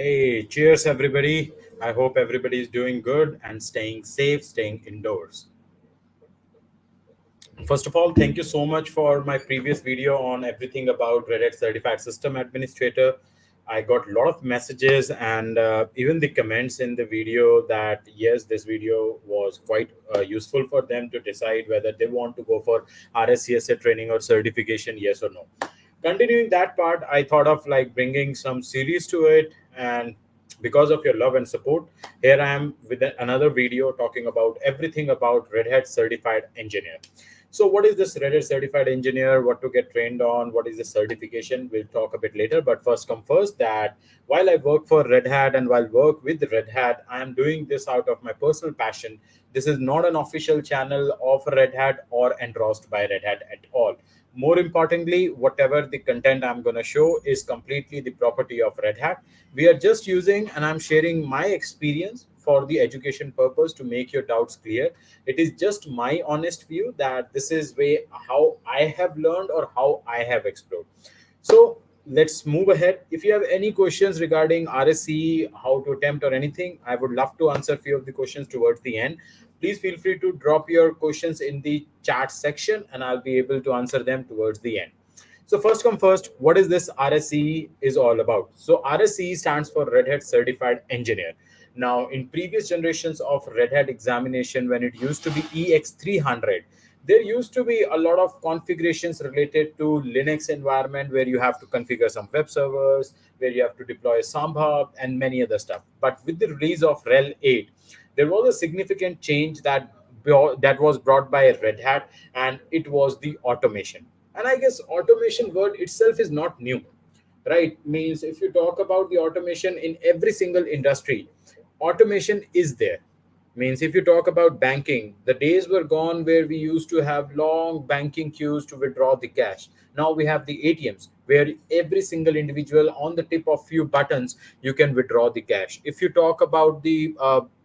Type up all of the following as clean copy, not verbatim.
Hey, cheers, everybody. I hope everybody is doing good and staying safe, staying indoors. First of all, thank you so much for my previous video on everything about Red Hat Certified System Administrator. I got a lot of messages and even the comments in the video that yes, this video was quite useful for them to decide whether they want to go for RSCSA training or certification, yes or no. Continuing that part, I thought of like bringing some series to it, and because of your love and support, here I am with another video talking about everything about Red Hat Certified Engineer. So what is this Red Hat Certified Engineer? What to get trained on? What is the certification? We'll talk a bit later. But first come first that while I work for Red Hat and while work with Red Hat, I am doing this out of my personal passion. This is not an official channel of Red Hat or endorsed by Red Hat at all. More importantly, whatever the content I'm going to show is completely the property of Red Hat. We are just using and I'm sharing my experience for the education purpose to make your doubts clear. It is just my honest view that this is way how I have learned or how I have explored. So let's move ahead. If you have any questions regarding RSCE, how to attempt or anything, I would love to answer a few of the questions towards the end. Please feel free to drop your questions in the chat section and I'll be able to answer them towards the end. So first come first, what is this RSCE is all about? So RSCE stands for Red Hat Certified Engineer. Now, in previous generations of Red Hat examination, when it used to be EX300, there used to be a lot of configurations related to Linux environment where you have to configure some web servers, where you have to deploy Sambhab and many other stuff. But with the release of RHEL 8, there was a significant change that was brought by Red Hat, and it was the automation. And I guess automation word itself is not new, right? Means if you talk about the automation in every single industry, automation is there. Means if you talk about banking, the days were gone where we used to have long banking queues to withdraw the cash. Now we have the ATMs where every single individual on the tip of few buttons you can withdraw the cash. If you talk about the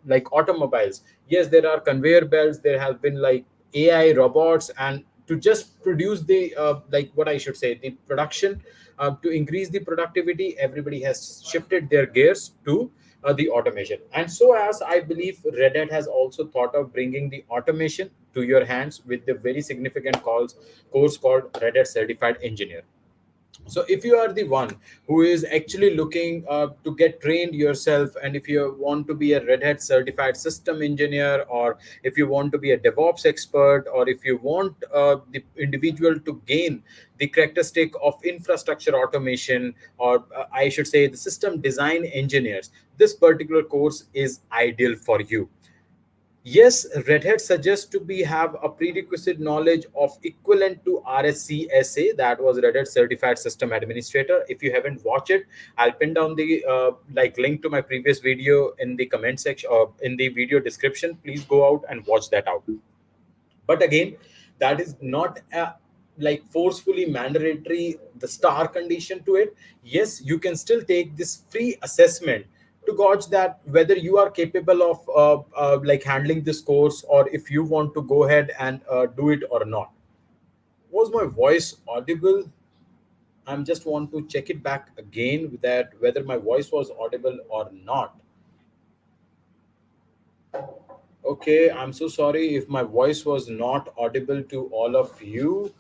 like automobiles, yes, there are conveyor belts, there have been like AI robots, and to just produce the like what I should say the production, to increase the productivity, everybody has shifted their gears to the automation. And so as I believe Red Hat has also thought of bringing the automation to your hands with the very significant course called Red Hat Certified Engineer. So if you are the one who is actually looking to get trained yourself, and if you want to be a Red Hat certified system engineer, or if you want to be a DevOps expert, or if you want the individual to gain the characteristic of infrastructure automation, or I should say the system design engineers, this particular course is ideal for you. Yes, Red Hat suggests to be have a prerequisite knowledge of equivalent to RSCSA, that was Red Hat Certified System Administrator. If you haven't watched it, I'll pin down the like link to my previous video in the comment section or in the video description. Please go out and watch that out. But again, that is not a like forcefully mandatory the star condition to it. Yes, you can still take this free assessment to gauge that whether you are capable of like handling this course, or if you want to go ahead and do it or not. Was my voice audible? I'm just want to check it back again with that whether my voice was audible or not. Okay, I'm so sorry if my voice was not audible to all of you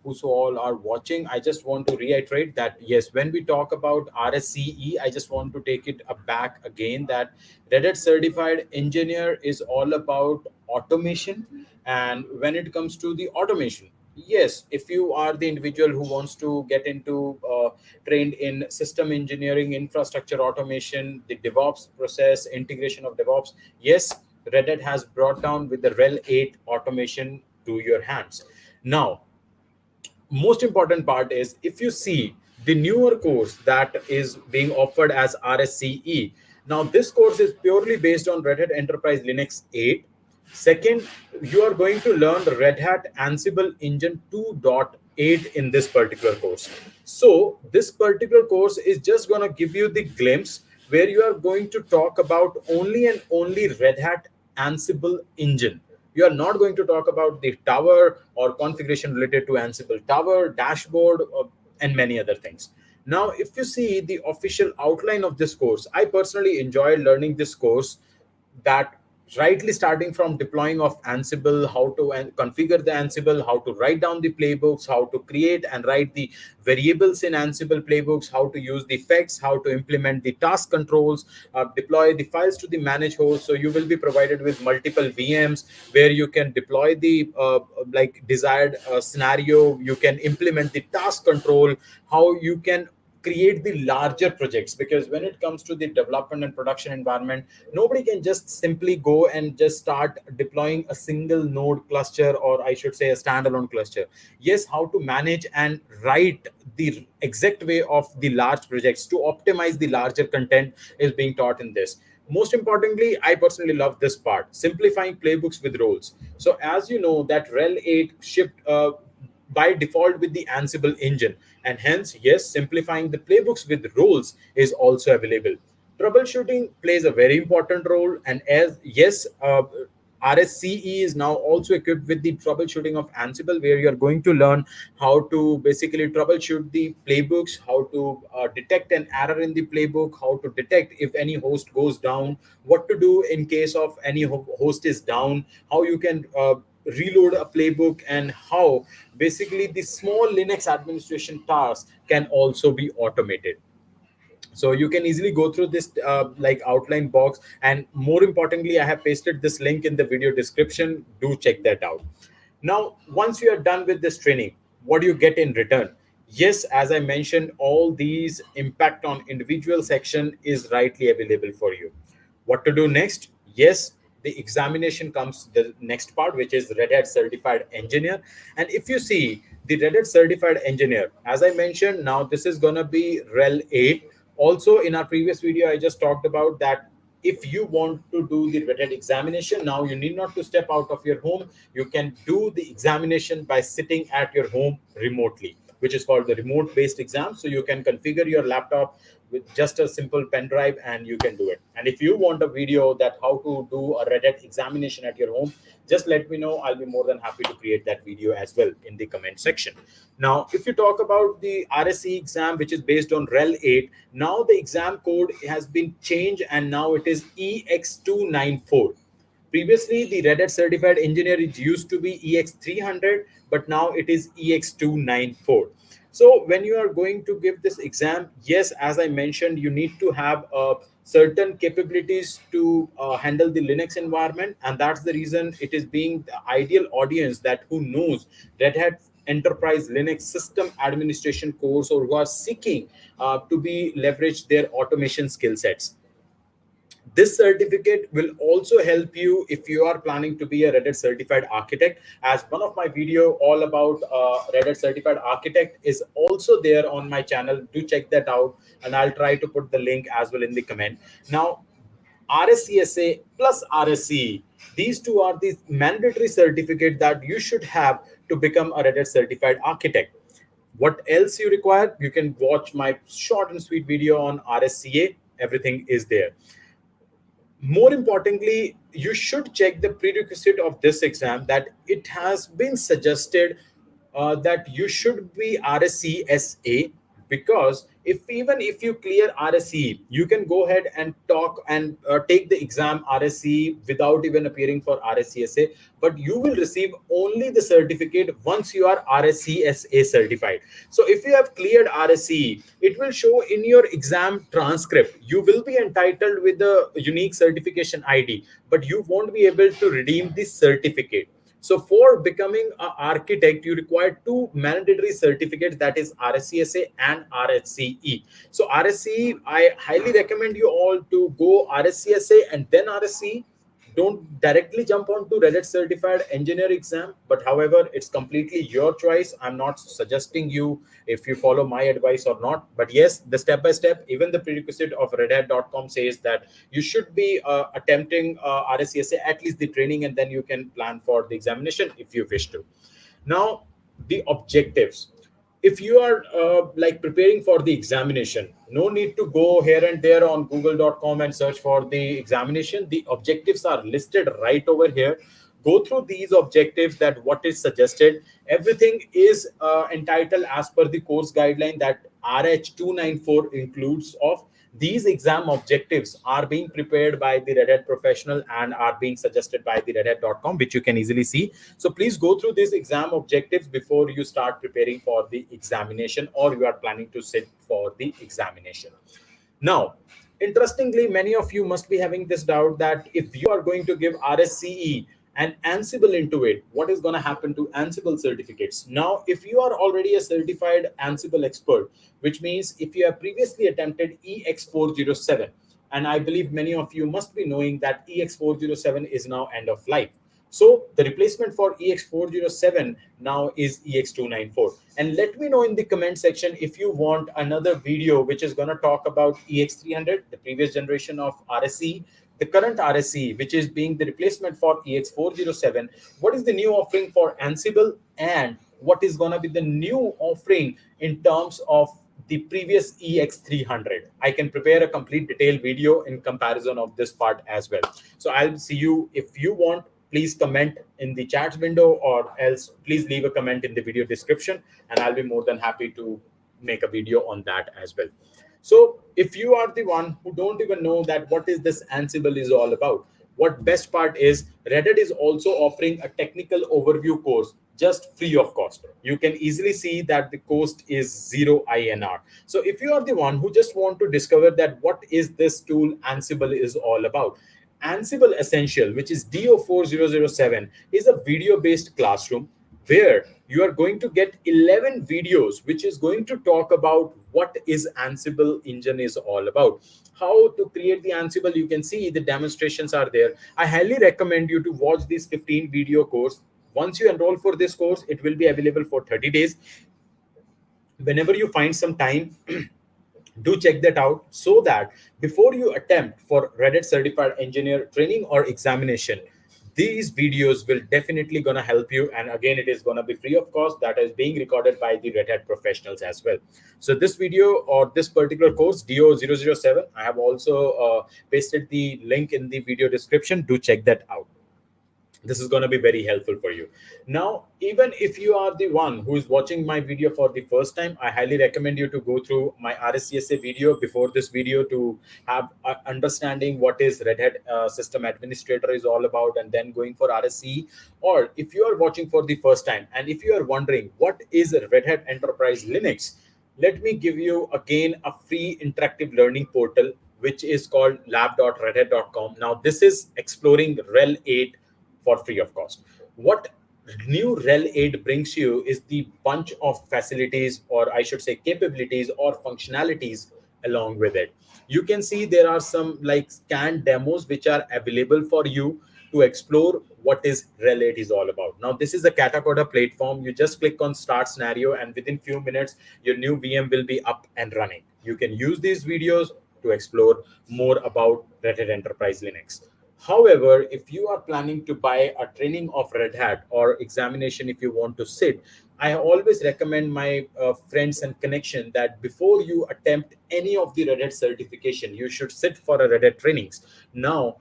who so all are watching. I just want to reiterate that yes, when we talk about RSCE, I just want to take it back again that Red Hat Certified Engineer is all about automation. And when it comes to the automation, yes, if you are the individual who wants to get into trained in system engineering, infrastructure automation, the DevOps process, integration of DevOps, yes, Red Hat has brought down with the RHEL 8 automation to your hands. Now, most important part is if you see the newer course that is being offered as RSCE. Now, this course is purely based on Red Hat Enterprise Linux 8. Second, you are going to learn the Red Hat Ansible Engine 2.8 in this particular course. So this particular course is just going to give you the glimpse where you are going to talk about only and only Red Hat Ansible Engine. You are not going to talk about the tower or configuration related to Ansible tower, dashboard, and many other things. Now, if you see the official outline of this course, I personally enjoyed learning this course, that rightly starting from deploying of Ansible, how to configure the Ansible, how to write down the playbooks, how to create and write the variables in Ansible playbooks, how to use the effects, how to implement the task controls, deploy the files to the managed host. So you will be provided with multiple VMs where you can deploy the like desired scenario. You can implement the task control, how you can create the larger projects, because when it comes to the development and production environment, nobody can just simply go and just start deploying a single node cluster, or I should say a standalone cluster. Yes, how to manage and write the exact way of the large projects to optimize the larger content is being taught in this. Most importantly, I personally love this part, simplifying playbooks with roles. So as you know that rel 8 shipped by default with the Ansible engine, and hence, yes, simplifying the playbooks with roles is also available. Troubleshooting plays a very important role, and as yes, RSCE is now also equipped with the troubleshooting of Ansible, where you are going to learn how to basically troubleshoot the playbooks, how to detect an error in the playbook, how to detect if any host goes down, what to do in case of any host is down, how you can reload a playbook, and how basically the small Linux administration tasks can also be automated. So you can easily go through this like outline box, and more importantly, I have pasted this link in the video description. Do check that out. Now, once you are done with this training, what do you get in return? Yes, as I mentioned, all these impact on individual section is rightly available for you. What to do next? Yes, the examination comes the next part, which is Red Hat Certified Engineer. And if you see the Red Hat Certified Engineer, as I mentioned, now this is going to be rel 8. Also, in our previous video, I just talked about that if you want to do the Red Hat examination, now you need not to step out of your home. You can do the examination by sitting at your home remotely, which is called the remote based exam. So you can configure your laptop with just a simple pen drive and you can do it. And if you want a video that how to do a Red Hat examination at your home, just let me know. I'll be more than happy to create that video as well in the comment section. Now, if you talk about the RSE exam, which is based on rel 8, now the exam code has been changed and now it is EX294. Previously, the Red Hat Certified Engineer is used to be EX300, but now it is EX294. So when you are going to give this exam, yes, as I mentioned, you need to have certain capabilities to handle the Linux environment, and that's the reason it is being the ideal audience that who knows Red Hat Enterprise Linux System Administration course, or who are seeking to be leverage their automation skill sets. This certificate will also help you if you are planning to be a Red Hat certified architect, as one of my video all about Red Hat certified architect is also there on my channel. Do check that out, and I'll try to put the link as well in the comment. Now, RSCSA plus RSCE, these two are the mandatory certificate that you should have to become a Red Hat certified architect. What else you require? You can watch my short and sweet video on RSCA. Everything is there. More importantly, you should check the prerequisite of this exam, that it has been suggested that you should be RCSA, because if you clear RSE, you can go ahead and talk and take the exam RSE without even appearing for RSCSA, but you will receive only the certificate once you are RSCSA certified. So if you have cleared RSE, it will show in your exam transcript. You will be entitled with the unique certification ID, but you won't be able to redeem this certificate. So for becoming an architect, you require two mandatory certificates, that is RSCSA and RHCE. So RSCE, I highly recommend you all to go RSCSA and then RSCE. Don't directly jump on to Red Hat Certified Engineer exam, but however, it's completely your choice. I'm not suggesting you if you follow my advice or not. But yes, the step by step, even the prerequisite of redhat.com says that you should be attempting RSCSA, at least the training, and then you can plan for the examination if you wish to. Now, the objectives. If you are like preparing for the examination, no need to go here and there on google.com and search for the examination. The objectives are listed right over here. Go through these objectives, that what is suggested. Everything is entitled as per the course guideline that RH294 includes of. These exam objectives are being prepared by the Red Hat professional and are being suggested by the redhat.com, which you can easily see. So please go through these exam objectives before you start preparing for the examination, or you are planning to sit for the examination. Now, interestingly, many of you must be having this doubt that if you are going to give RHCE and Ansible into it, what is going to happen to Ansible certificates? Now, if you are already a certified Ansible expert, which means if you have previously attempted EX407, and I believe many of you must be knowing that EX407 is now end of life. So the replacement for EX407 now is EX294. And let me know in the comment section if you want another video which is going to talk about EX300, the previous generation of RSE, the current RSE, which is being the replacement for EX407. What is the new offering for Ansible, and what is going to be the new offering in terms of the previous EX300? I can prepare a complete detailed video in comparison of this part as well. So I'll see you. If you want, please comment in the chat window, or else please leave a comment in the video description, and I'll be more than happy to make a video on that as well. So if you are the one who don't even know that what is this Ansible is all about, what best part is, Red Hat is also offering a technical overview course just free of cost. You can easily see that the cost is 0 INR. So if you are the one who just want to discover that what is this tool Ansible is all about, Ansible Essential, which is DO4007, is a video-based classroom where you are going to get 11 videos, which is going to talk about what is Ansible engine is all about. How to create the Ansible, you can see the demonstrations are there. I highly recommend you to watch this 15 video course. Once you enroll for this course, it will be available for 30 days. Whenever you find some time, do check that out, so that before you attempt for Red Hat certified engineer training or examination, these videos will definitely going to help you. And again, it is going to be free of cost, that is being recorded by the Red Hat professionals as well. So this video or this particular course, DO007, I have also pasted the link in the video description. Do check that out. This is going to be very helpful for you. Now, even if you are the one who is watching my video for the first time, I highly recommend you to go through my RCSA video before this video to have understanding what is Red Hat system administrator is all about, and then going for RSCE. Or if you are watching for the first time, and if you are wondering what is Red Hat Enterprise Linux, let me give you again a free interactive learning portal, which is called lab.redhat.com. Now, this is exploring RHEL 8 for free of cost. What new RHEL 8 brings you is the bunch of facilities, or I should say capabilities or functionalities along with it. You can see there are some like scanned demos which are available for you to explore what is RHEL 8 is all about. Now, this is a Katacoda platform. You just click on start scenario, and within few minutes, your new VM will be up and running. You can use these videos to explore more about Red Hat Enterprise Linux. However, if you are planning to buy a training of Red Hat or examination, if you want to sit, I always recommend my friends and connection that before you attempt any of the Red Hat certification, you should sit for a Red Hat trainings. Now,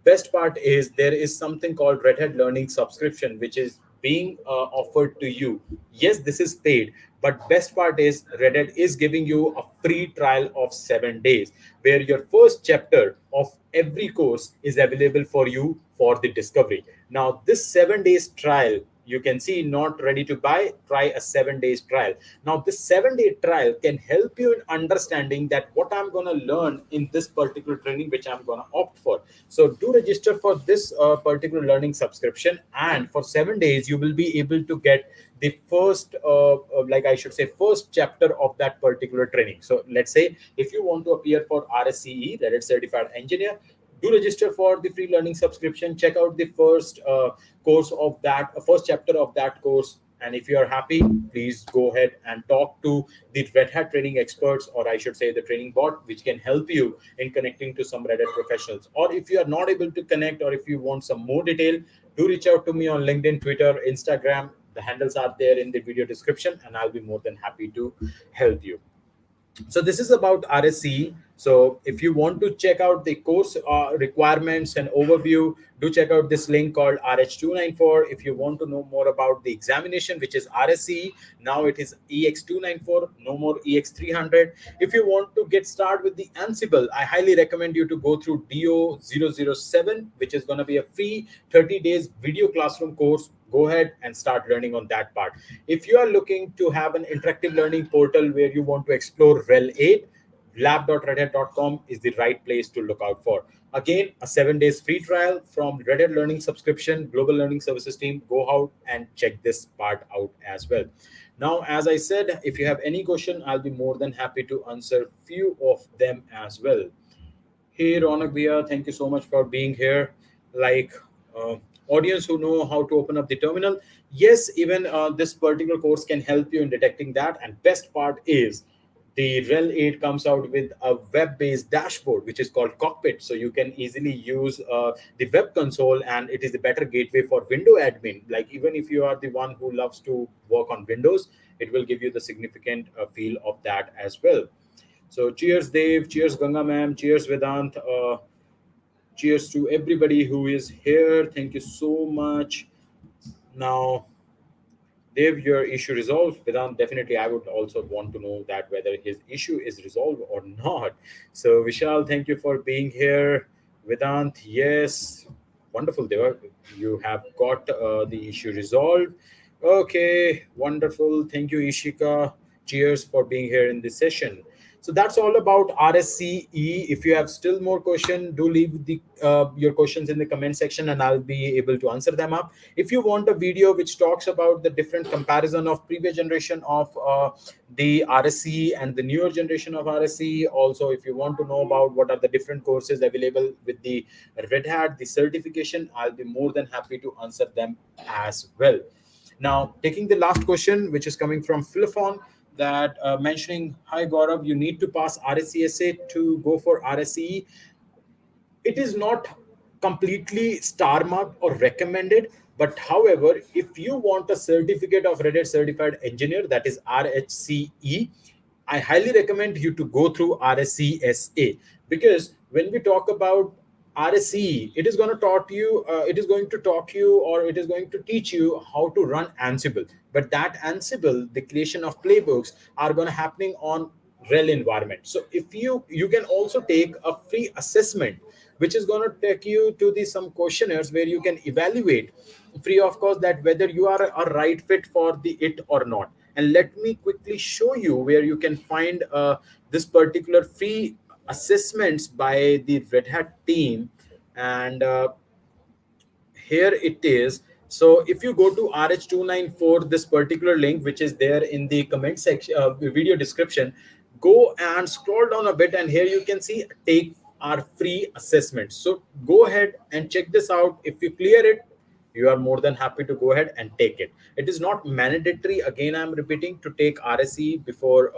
best part is there is something called Red Hat Learning subscription, which is being offered to you. Yes, this is paid, but best part is Red Hat is giving you a free trial of 7 days, where your first chapter of every course is available for you for the discovery. Now, this 7 days trial, you can see not ready to buy, try a 7 days trial. Now, this 7-day trial can help you in understanding that what I'm going to learn in this particular training, which I'm going to opt for. So do register for this particular learning subscription, and for 7 days, you will be able to get the first, like I should say, first chapter of that particular training. So let's say if you want to appear for RSCE, that is Certified Engineer, do register for the free learning subscription. Check out the first course of that, first chapter of that course. And if you are happy, please go ahead and talk to the Red Hat training experts, or I should say the training bot, which can help you in connecting to some Red Hat professionals. Or if you are not able to connect, or if you want some more detail, do reach out to me on LinkedIn, Twitter, Instagram. The handles are there in the video description, and I'll be more than happy to help you. So this is about RSCE. So if you want to check out the course requirements and overview, do check out this link called RH294. If you want to know more about the examination, which is RSCE, now it is EX294, no more EX300. If you want to get started with the Ansible, I highly recommend you to go through DO007, which is going to be a free 30 days video classroom course. Go ahead and start learning on that part. If you are looking to have an interactive learning portal where you want to explore RHEL 8, lab.redhat.com is the right place to look out for. Again, a 7 days free trial from Red Hat Learning subscription, Global Learning Services team. Go out and check this part out as well. Now, as I said, if you have any question, I'll be more than happy to answer few of them as well. Hey, Ronak Bhaiya, thank you so much for being here. Like, uh, audience who know how to open up the terminal, yes, even this particular course can help you in detecting that. And best part is the RHEL 8 comes out with a web-based dashboard, which is called Cockpit. So you can easily use the web console, and it is the better gateway for window admin. Like even if you are the one who loves to work on Windows, it will give you the significant feel of that as well. So cheers, Dave. Cheers, Ganga ma'am. Cheers, Vedant. Cheers to everybody who is here. Thank you so much. Now, Dave, your issue resolved. Vedant, definitely, I would also want to know that whether his issue is resolved or not. So, Vishal, thank you for being here. Vedant, yes, wonderful, Deva. You have got the issue resolved. Okay, wonderful. Thank you, Ishika. Cheers for being here in this session. So that's all about RSCE. If you have still more questions, do leave the your questions in the comment section, and I'll be able to answer them up. If you want a video which talks about the different comparison of previous generation of the RSCE and the newer generation of RSCE, also if you want to know about what are the different courses available with the Red Hat, the certification, I'll be more than happy to answer them as well. Now, taking the last question, which is coming from Philiphon, that mentioning, hi Gaurav, you need to pass RCSA to go for RSCE. It is not completely star marked or recommended, but however, if you want a certificate of Red Hat certified engineer, that is RHCE, I highly recommend you to go through RCSA, because when we talk about RSCE, it is going to taught you, it is going to talk you, or it is going to teach you how to run Ansible. But that Ansible, the creation of playbooks, are going to happening on RHEL environment. So if you can also take a free assessment, which is going to take you to the some questionnaires where you can evaluate free of cost that whether you are a right fit for the it or not. And let me quickly show you where you can find this particular free assessments by the Red Hat team. And here it is. So if you go to RH294, this particular link, which is there in the comment section, video description, go and scroll down a bit, and here you can see take our free assessment. So go ahead and check this out. If you clear it, you are more than happy to go ahead and take it. It is not mandatory, again I'm repeating, to take RSE before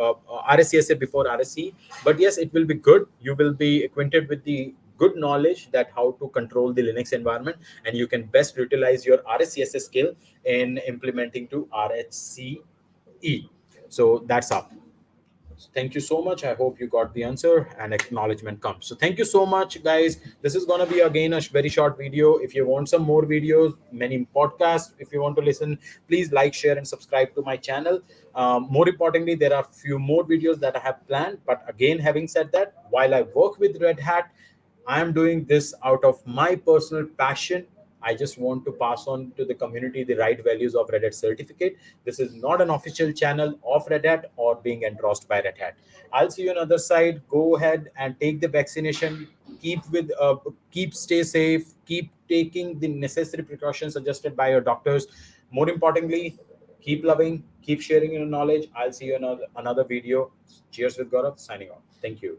RSCSA before RSE, but yes, it will be good. You will be acquainted with the good knowledge that how to control the Linux environment, and you can best utilize your RSCSA skill in implementing to RHCE. So that's up. Thank you so much. I hope you got the answer and acknowledgement comes. So thank you so much, guys. This is going to be again a very short video. If you want some more videos, many podcasts, if you want to listen, please like, share, and subscribe to my channel. More importantly, there are few more videos that I have planned. But again, having said that, while I work with Red Hat, I am doing this out of my personal passion. I just want to pass on to the community the right values of Red Hat certificate. This is not an official channel of Red Hat or being endorsed by Red Hat. I'll see you on the other side. Go ahead and take the vaccination. Keep stay safe. Keep taking the necessary precautions suggested by your doctors. More importantly, keep loving, keep sharing your knowledge. I'll see you in another video. Cheers with Gaurav. Signing off. Thank you.